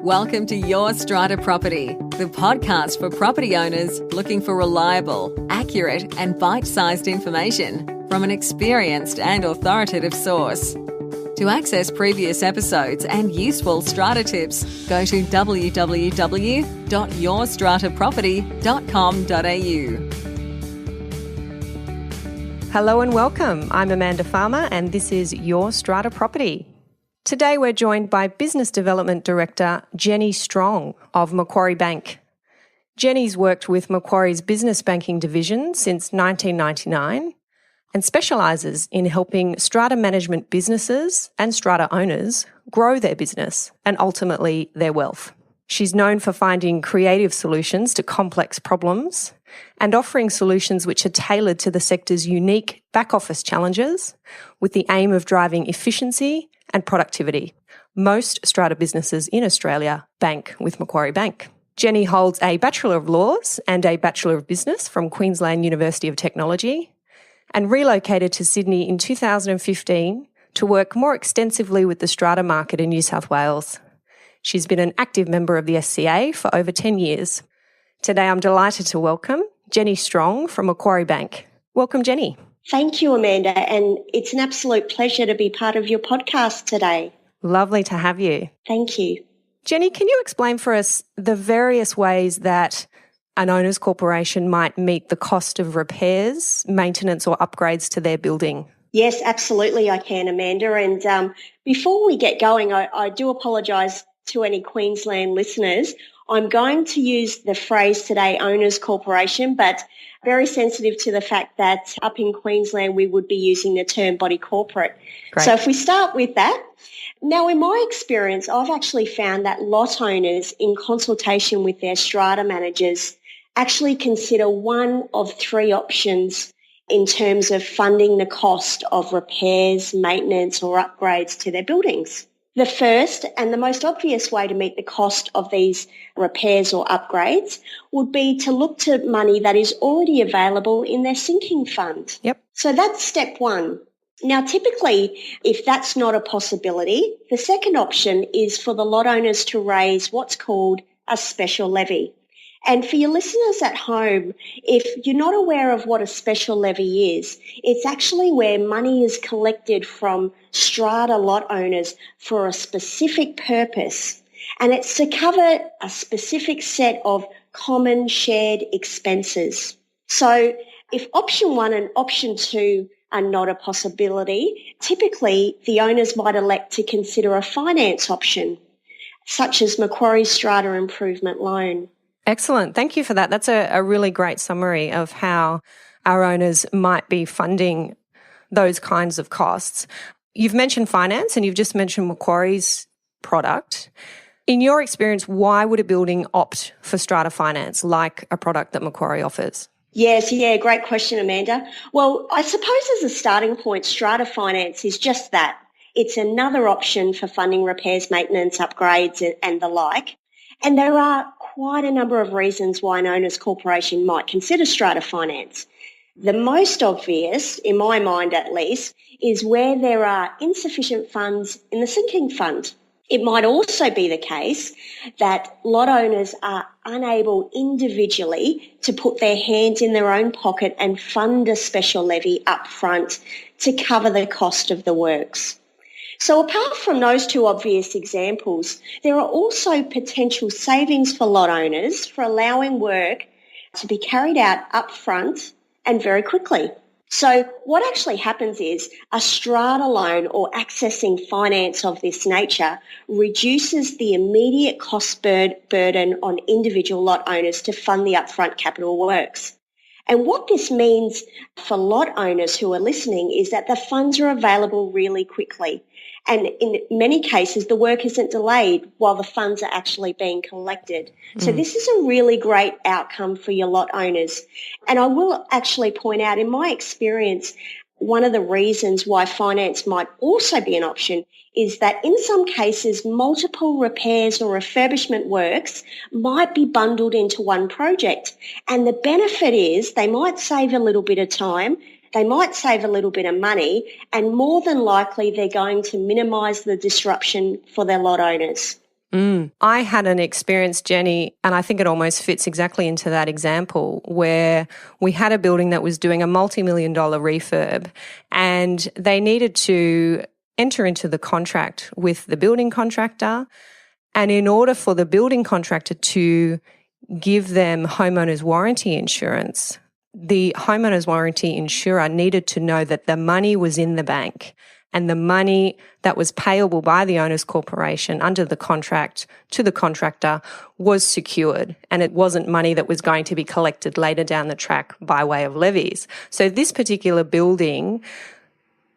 Welcome to Your Strata Property, the podcast for property owners looking for reliable, accurate, and bite-sized information from an experienced and authoritative source. To access previous episodes and useful strata tips, go to www.yourstrataproperty.com.au. Hello and welcome. I'm Amanda Farmer and this is Your Strata Property. Today we're joined by Business Development Director Jenny Strong of Macquarie Bank. Jenny's worked with Macquarie's business banking division since 1999 and specialises in helping strata management businesses and strata owners grow their business and ultimately their wealth. She's known for finding creative solutions to complex problems and offering solutions which are tailored to the sector's unique back office challenges with the aim of driving efficiency and productivity. Most strata businesses in Australia bank with Macquarie Bank. Jenny holds a Bachelor of Laws and a Bachelor of Business from Queensland University of Technology and relocated to Sydney in 2015 to work more extensively with the strata market in New South Wales. She's been an active member of the SCA for over 10 years. Today I'm delighted to welcome Jenny Strong from Macquarie Bank. Welcome, Jenny. Thank you, Amanda, and it's an absolute pleasure to be part of your podcast today. Lovely to have you. Thank you. Jenny, can you explain for us the various ways that an owner's corporation might meet the cost of repairs, maintenance or upgrades to their building? Yes, absolutely I can, Amanda. And before we get going, I do apologise to any Queensland listeners. I'm going to use the phrase today, owner's corporation, but very sensitive to the fact that up in Queensland we would be using the term body corporate. Great. So if we start with that, now in my experience, I've actually found that lot owners in consultation with their strata managers actually consider one of three options in terms of funding the cost of repairs, maintenance or upgrades to their buildings. The first and the most obvious way to meet the cost of these repairs or upgrades would be to look to money that is already available in their sinking fund. Yep. So that's step one. Now, typically, if that's not a possibility, the second option is for the lot owners to raise what's called a special levy. And for your listeners at home, if you're not aware of what a special levy is, it's actually where money is collected from strata lot owners for a specific purpose. And it's to cover a specific set of common shared expenses. So if option one and option two are not a possibility, typically the owners might elect to consider a finance option, such as Macquarie Strata Improvement Loan. Excellent. Thank you for that. That's a really great summary of how our owners might be funding those kinds of costs. You've mentioned finance and you've just mentioned Macquarie's product. In your experience, why would a building opt for Strata Finance like a product that Macquarie offers? Yes, great question, Amanda. Well, I suppose as a starting point, Strata Finance is just that. It's another option for funding repairs, maintenance, upgrades and the like. And there are quite a number of reasons why an owner's corporation might consider Strata Finance. The most obvious, in my mind at least, is where there are insufficient funds in the sinking fund. It might also be the case that lot owners are unable individually to put their hands in their own pocket and fund a special levy upfront to cover the cost of the works. So apart from those two obvious examples, there are also potential savings for lot owners for allowing work to be carried out upfront and very quickly. So what actually happens is a strata loan or accessing finance of this nature reduces the immediate cost burden on individual lot owners to fund the upfront capital works. And what this means for lot owners who are listening is that the funds are available really quickly. And in many cases, the work isn't delayed while the funds are actually being collected. So this is a really great outcome for your lot owners. And I will actually point out, in my experience, one of the reasons why finance might also be an option is that in some cases, multiple repairs or refurbishment works might be bundled into one project. And the benefit is they might save a little bit of time, they might save a little bit of money, and more than likely they're going to minimise the disruption for their lot owners. I had an experience, Jenny, and I think it almost fits exactly into that example, where we had a building that was doing a multi-million-dollar refurb, and they needed to enter into the contract with the building contractor. And in order for the building contractor to give them homeowners warranty insurance, the homeowners warranty insurer needed to know that the money was in the bank and the money that was payable by the owners corporation under the contract to the contractor was secured, and it wasn't money that was going to be collected later down the track by way of levies. So this particular building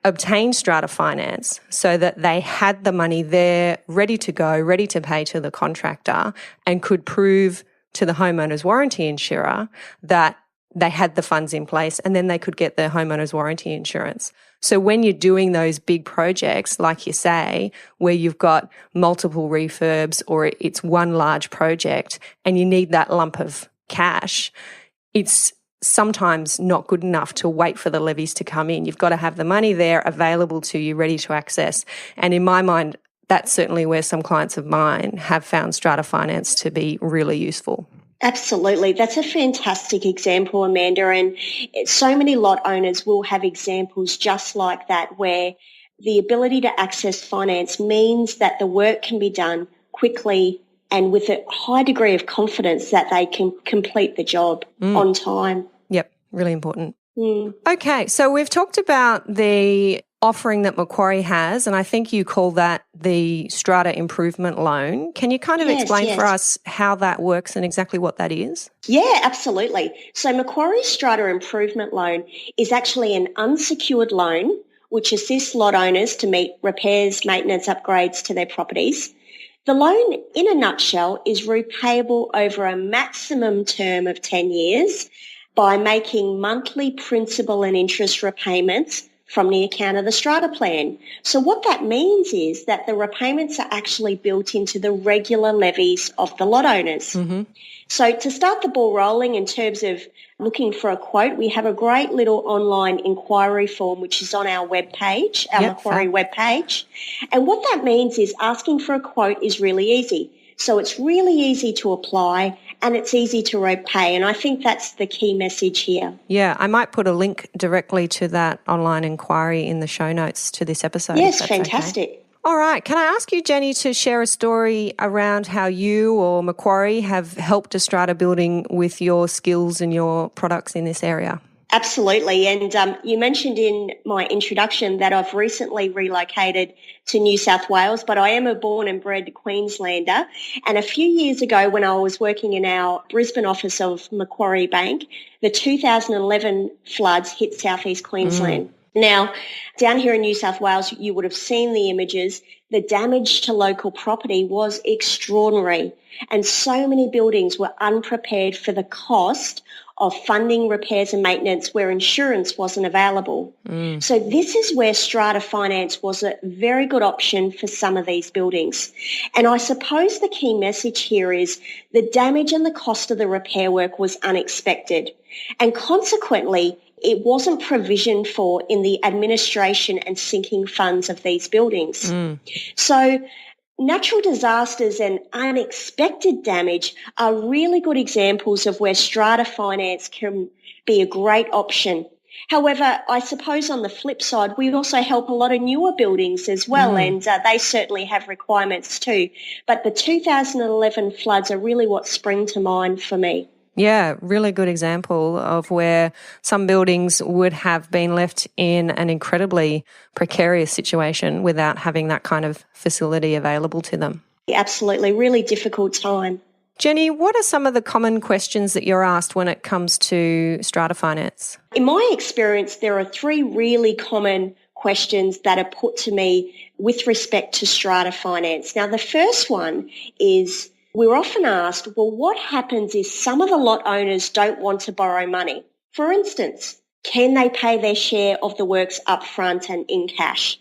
obtained Strata Finance so that they had the money there ready to go, ready to pay to the contractor, and could prove to the homeowners warranty insurer that they had the funds in place, and then they could get their homeowners warranty insurance. So when you're doing those big projects, like you say, where you've got multiple refurbs or it's one large project and you need that lump of cash, it's sometimes not good enough to wait for the levies to come in. You've got to have the money there available to you, ready to access. And in my mind, that's certainly where some clients of mine have found Strata Finance to be really useful. Absolutely. That's a fantastic example, Amanda. And so many lot owners will have examples just like that, where the ability to access finance means that the work can be done quickly and with a high degree of confidence that they can complete the job on time. Yep, really important. Okay, so we've talked about the offering that Macquarie has, and I think you call that the Strata Improvement Loan. Can you kind of explain for us how that works and exactly what that is? Yeah, absolutely. So Macquarie's Strata Improvement Loan is actually an unsecured loan which assists lot owners to meet repairs, maintenance, upgrades to their properties. The loan, in a nutshell, is repayable over a maximum term of 10 years by making monthly principal and interest repayments from the account of the strata plan. So what that means is that the repayments are actually built into the regular levies of the lot owners. So to start the ball rolling in terms of looking for a quote, we have a great little online inquiry form which is on our webpage, our Macquarie webpage. And what that means is asking for a quote is really easy. So it's really easy to apply and it's easy to repay. And I think that's the key message here. Yeah, I might put a link directly to that online inquiry in the show notes to this episode. Yes, fantastic. Okay. All right. Can I ask you, Jenny, to share a story around how you or Macquarie have helped a strata building with your skills and your products in this area? Absolutely. And you mentioned in my introduction that I've recently relocated to New South Wales, but I am a born and bred Queenslander. And a few years ago when I was working in our Brisbane office of Macquarie Bank, the 2011 floods hit southeast Queensland. Now, down here in New South Wales, you would have seen the images. The damage to local property was extraordinary, and so many buildings were unprepared for the cost of funding repairs and maintenance where insurance wasn't available. So this is where Strata Finance was a very good option for some of these buildings. And I suppose the key message here is the damage and the cost of the repair work was unexpected, and consequently, it wasn't provisioned for in the administration and sinking funds of these buildings. So natural disasters and unexpected damage are really good examples of where Strata Finance can be a great option. However, I suppose on the flip side, we also help a lot of newer buildings as well, and they certainly have requirements too. But the 2011 floods are really what spring to mind for me. Yeah, really good example of where some buildings would have been left in an incredibly precarious situation without having that kind of facility available to them. Absolutely, really difficult time. Jenny, what are some of the common questions that you're asked when it comes to Strata Finance? In my experience, there are three really common questions that are put to me with respect to Strata Finance. Now, the first one is, we're often asked, well, what happens if some of the lot owners don't want to borrow money? For instance, can they pay their share of the works upfront and in cash?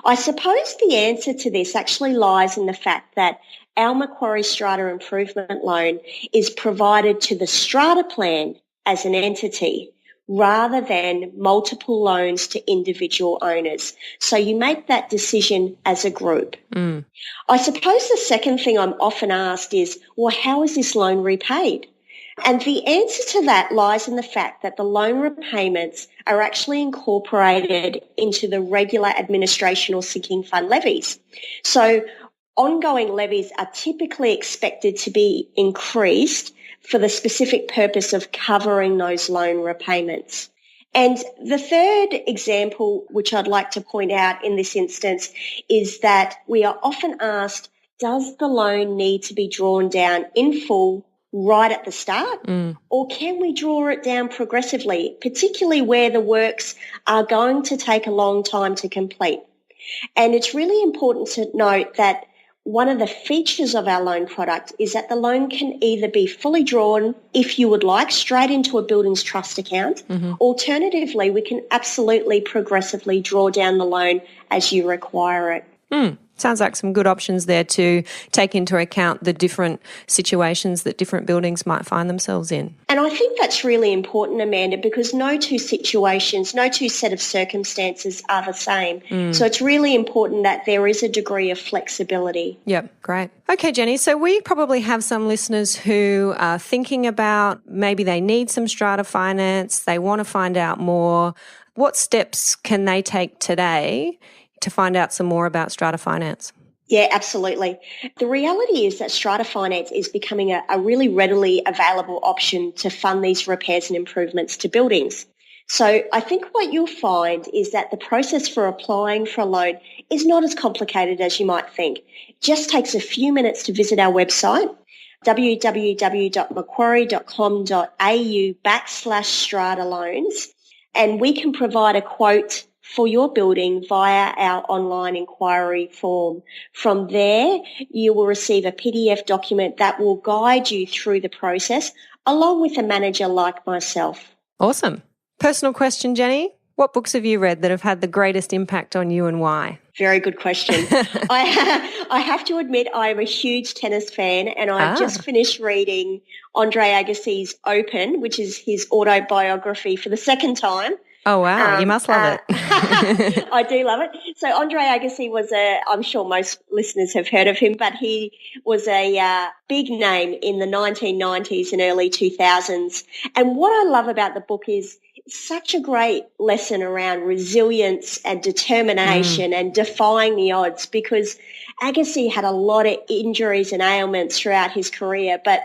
I suppose the answer to this actually lies in the fact that our Macquarie Strata Improvement Loan is provided to the strata plan as an entity rather than multiple loans to individual owners. So you make that decision as a group. I suppose the second thing I'm often asked is, well, how is this loan repaid? And the answer to that lies in the fact that the loan repayments are actually incorporated into the regular administration or sinking fund levies. So ongoing levies are typically expected to be increased for the specific purpose of covering those loan repayments. And the third example, which I'd like to point out in this instance, is that we are often asked, does the loan need to be drawn down in full right at the start, or can we draw it down progressively, particularly where the works are going to take a long time to complete? And it's really important to note that one of the features of our loan product is that the loan can either be fully drawn, if you would like, straight into a buildings trust account. Alternatively, we can absolutely progressively draw down the loan as you require it. Sounds like some good options there to take into account the different situations that different buildings might find themselves in. And I think that's really important, Amanda, because no two situations, no two set of circumstances are the same. So it's really important that there is a degree of flexibility. Yep, great. Okay, Jenny, so we probably have some listeners who are thinking about maybe they need some strata finance, they want to find out more. What steps can they take today to find out some more about Strata Finance? Yeah, absolutely. The reality is that Strata Finance is becoming a really readily available option to fund these repairs and improvements to buildings. So I think what you'll find is that the process for applying for a loan is not as complicated as you might think. It just takes a few minutes to visit our website, www.macquarie.com.au/Strata Loans, and we can provide a quote for your building via our online inquiry form. From there, you will receive a PDF document that will guide you through the process, along with a manager like myself. Awesome. Personal question, Jenny. What books have you read that have had the greatest impact on you and why? Very good question. I have to admit I am a huge tennis fan, and I just finished reading Andre Agassi's Open, which is his autobiography, for the second time. Oh, wow. You must love it. I do love it. So Andre Agassi was I'm sure most listeners have heard of him, but he was a big name in the 1990s and early 2000s. And what I love about the book is such a great lesson around resilience and determination and defying the odds, because Agassi had a lot of injuries and ailments throughout his career, but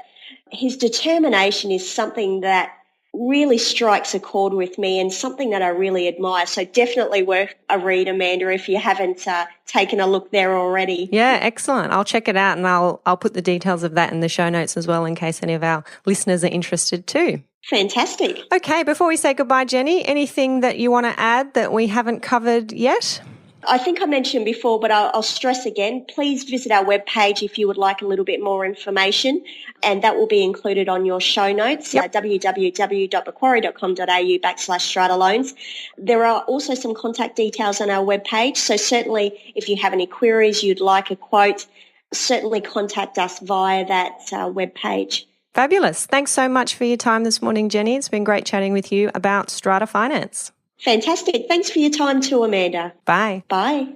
his determination is something that really strikes a chord with me and something that I really admire. So definitely worth a read, Amanda, if you haven't taken a look there already. Yeah, excellent. I'll check it out, and I'll put the details of that in the show notes as well in case any of our listeners are interested too. Fantastic. Okay, before we say goodbye, Jenny, anything that you want to add that we haven't covered yet? I think I mentioned before, but I'll stress again, please visit our webpage if you would like a little bit more information, and that will be included on your show notes, www.macquarie.com.au/Strata Loans. There are also some contact details on our webpage, so certainly if you have any queries, you'd like a quote, certainly contact us via that webpage. Fabulous. Thanks so much for your time this morning, Jenny. It's been great chatting with you about Strata Finance. Fantastic. Thanks for your time too, Amanda. Bye. Bye.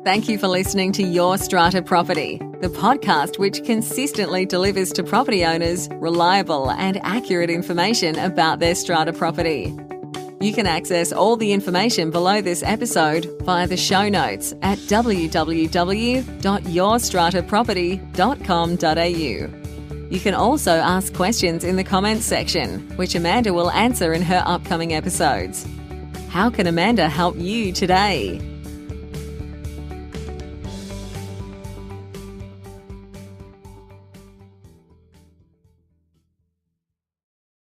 Thank you for listening to Your Strata Property, the podcast which consistently delivers to property owners reliable and accurate information about their strata property. You can access all the information below this episode via the show notes at www.yourstrataproperty.com.au. You can also ask questions in the comments section, which Amanda will answer in her upcoming episodes. How can Amanda help you today?